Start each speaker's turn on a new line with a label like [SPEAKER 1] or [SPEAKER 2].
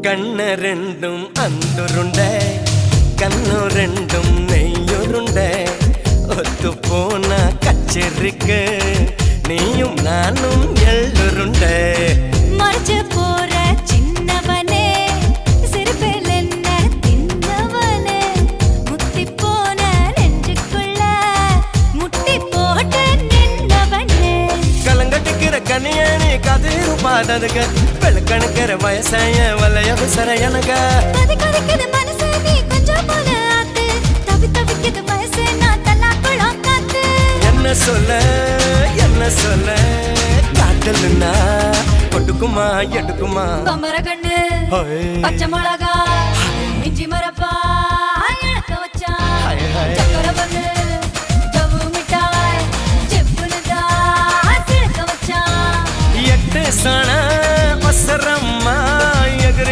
[SPEAKER 1] கண்ண ரெண்டும் அந்துருண்ட கண்ணு ரெண்டும் நெய்யுருண்ட ஒத்து போன கச்சேரிக்கு நீயும் நானும் எள்ளுருண்ட
[SPEAKER 2] மறைச்சு போற சின்னவனே சிறுபில் என்ன தின்னவனே முத்தி போன நெஞ்சுக்குள்ள முட்டி போட்டு நின்னவனே
[SPEAKER 1] கலங்கட்டுக்கிற கனியணி கதிரு பாடதுக வெளுக்கணுக்கிற வயசாய வலைய விசர எனக
[SPEAKER 2] கதி கதிக்குது மனசு நீ கொஞ்சம் போல ஆத்து தவி தவிக்குது வயசு நான் தல்லாக்குளம் காத்து
[SPEAKER 1] என்ன சொல்ல காட்டலுன்னா கொடுக்குமா எடுக்குமா
[SPEAKER 2] கமர கண்ணு பச்சை மிளகா இஞ்சி மரப்பா இழக்க வச்சா சக்கர பண்ணு ஜவ்வு மிட்டாய் செப்புனுதா சிழக்க வச்சா
[SPEAKER 1] எட்டு சன அவசரம்